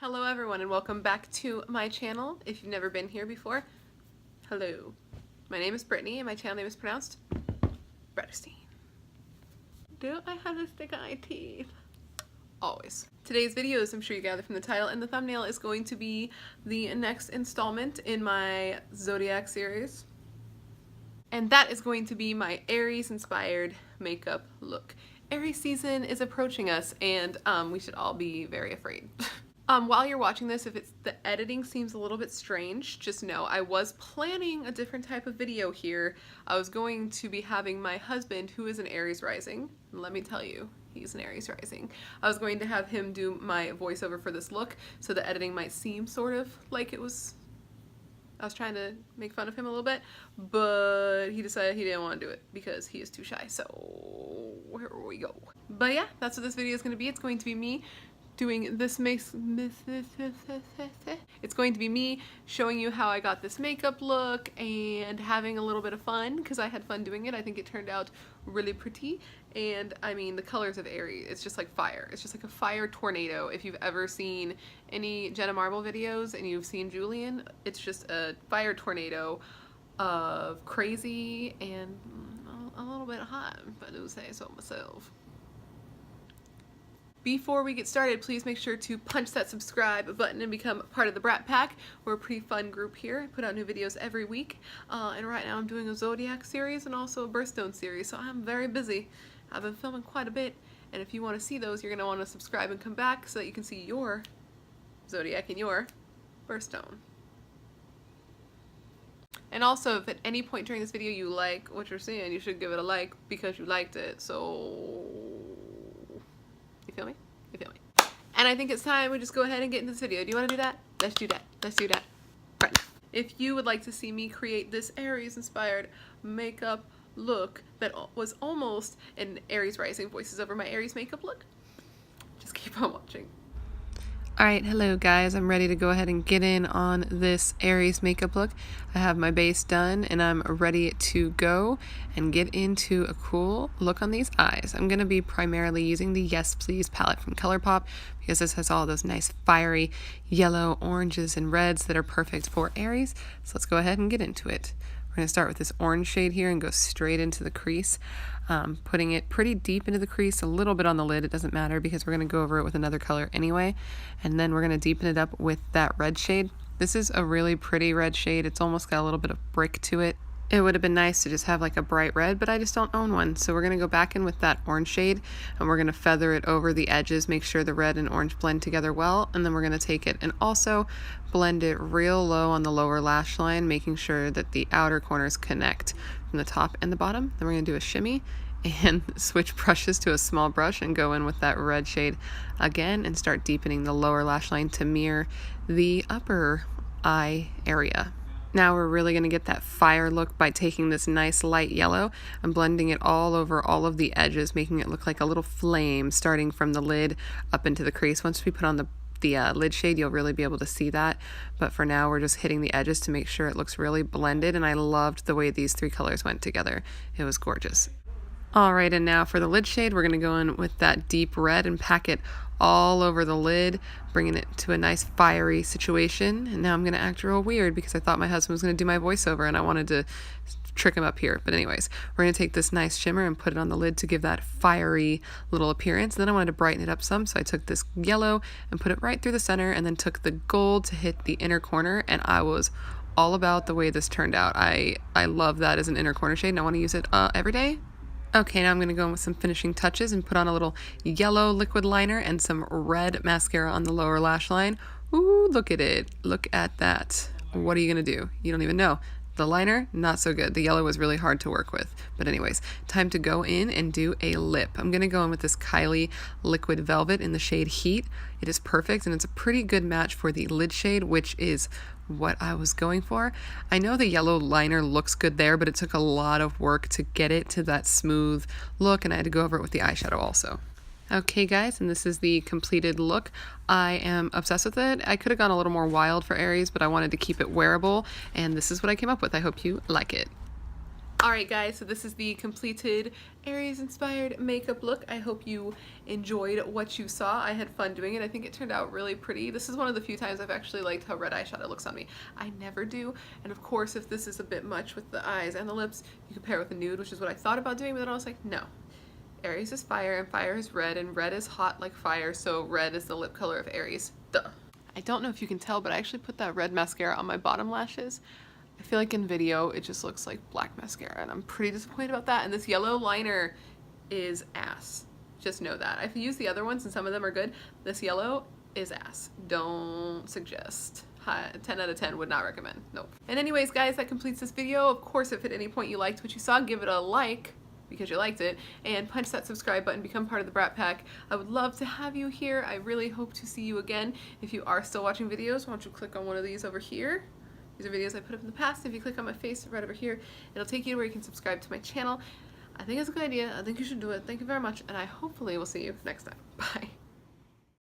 Hello everyone and welcome back to my channel. If you've never been here before, hello. My name is Brittany and my channel name is pronounced Bretterstein. Do I have a stick eye teeth? Always. Today's video, as I'm sure you gathered from the title and the thumbnail, is going to be the next installment in my Zodiac series. And that is going to be my Aries inspired makeup look. Aries season is approaching us and we should all be very afraid. While you're watching this, if the editing seems a little bit strange, just know I was planning a different type of video here. I was going to be having my husband, who is an Aries-rising, and let me tell you, he's an Aries-rising. I was going to have him do my voiceover for this look, so the editing might seem sort of like it was, I was trying to make fun of him a little bit, but he decided he didn't want to do it because he is too shy, so here we go. But yeah, that's what this video is going to be. It's going to be me doing this it's going to be me showing you how I got this makeup look and having a little bit of fun because I had fun doing it. I think it turned out really pretty, and I mean the colors of Aries, it's just like fire. It's just like a fire tornado. If you've ever seen any Jenna Marble videos and you've seen Julian, it's just a fire tornado of crazy and a little bit hot, if I do say so myself. Before we get started, please make sure to punch that subscribe button and become part of the Brat Pack. We're a pretty fun group here. I put out new videos every week, and right now I'm doing a Zodiac series and also a birthstone series, so I'm very busy. I've been filming quite a bit, and if you want to see those, you're going to want to subscribe and come back so that you can see your Zodiac and your birthstone. And also, if at any point during this video you like what you're seeing, you should give it a like because you liked it, so... You feel me? You feel me? And I think it's time we just go ahead and get into this video. Do you want to do that? Let's do that. Let's do that. Right now. If you would like to see me create this Aries-inspired makeup look that was almost an Aries-rising voices over my Aries makeup look, just keep on watching. Alright, hello guys, I'm ready to go ahead and get in on this Aries makeup look. I have my base done and I'm ready to go and get into a cool look on these eyes. I'm going to be primarily using the Yes Please palette from ColourPop because this has all those nice fiery yellow, oranges, and reds that are perfect for Aries. So let's go ahead and get into it. We're going to start with this orange shade here and go straight into the crease, putting it pretty deep into the crease, a little bit on the lid. It doesn't matter because we're going to go over it with another color anyway. And then we're going to deepen it up with that red shade. This is a really pretty red shade. It's almost got a little bit of brick to it. It would have been nice to just have like a bright red, but I just don't own one. So we're going to go back in with that orange shade and we're going to feather it over the edges, make sure the red and orange blend together well. And then we're going to take it and also blend it real low on the lower lash line, making sure that the outer corners connect from the top and the bottom. Then we're going to do a shimmy and switch brushes to a small brush and go in with that red shade again and start deepening the lower lash line to mirror the upper eye area. Now we're really going to get that fire look by taking this nice light yellow and blending it all over all of the edges, making it look like a little flame starting from the lid up into the crease. Once we put on the lid shade, you'll really be able to see that. But for now, we're just hitting the edges to make sure it looks really blended. And I loved the way these three colors went together. It was gorgeous. All right, and now for the lid shade, we're going to go in with that deep red and pack it all over the lid, bringing it to a nice fiery situation. And now I'm going to act real weird because I thought my husband was going to do my voiceover and I wanted to trick him up here. But anyways, we're going to take this nice shimmer and put it on the lid to give that fiery little appearance. And then I wanted to brighten it up some, so I took this yellow and put it right through the center and then took the gold to hit the inner corner, and I was all about the way this turned out. I love that as an inner corner shade and I want to use it every day. Okay, now I'm going to go in with some finishing touches and put on a little yellow liquid liner and some red mascara on the lower lash line. Ooh, look at it. Look at that. What are you going to do? You don't even know. The liner, not so good. The yellow was really hard to work with. But anyways, time to go in and do a lip. I'm going to go in with this Kylie Liquid Velvet in the shade Heat. It is perfect and it's a pretty good match for the lid shade, which is what I was going for. I know the yellow liner looks good there, but it took a lot of work to get it to that smooth look, and I had to go over it with the eyeshadow also. Okay guys, and this is the completed look. I am obsessed with it. I could have gone a little more wild for Aries, but I wanted to keep it wearable, and this is what I came up with. I hope you like it. Alright guys, so this is the completed Aries inspired makeup look. I hope you enjoyed what you saw. I had fun doing it. I think it turned out really pretty. This is one of the few times I've actually liked how red eyeshadow looks on me. I never do. And of course, if this is a bit much with the eyes and the lips, you can pair it with a nude, which is what I thought about doing, but then I was like, no. Aries is fire and fire is red and red is hot like fire, so red is the lip color of Aries. Duh. I don't know if you can tell, but I actually put that red mascara on my bottom lashes. I feel like in video it just looks like black mascara and I'm pretty disappointed about that. And this yellow liner is ass. Just know that. I've used the other ones and some of them are good. This yellow is ass. Don't suggest. 10 out of 10 would not recommend. Nope. And anyways guys, that completes this video. Of course, if at any point you liked what you saw, give it a like because you liked it, and punch that subscribe button, become part of the Brat Pack. I would love to have you here. I really hope to see you again. If you are still watching videos, why don't you click on one of these over here. These are videos I put up in the past. If you click on my face right over here, it'll take you to where you can subscribe to my channel. I think it's a good idea. I think you should do it. Thank you very much, and I hopefully will see you next time. Bye.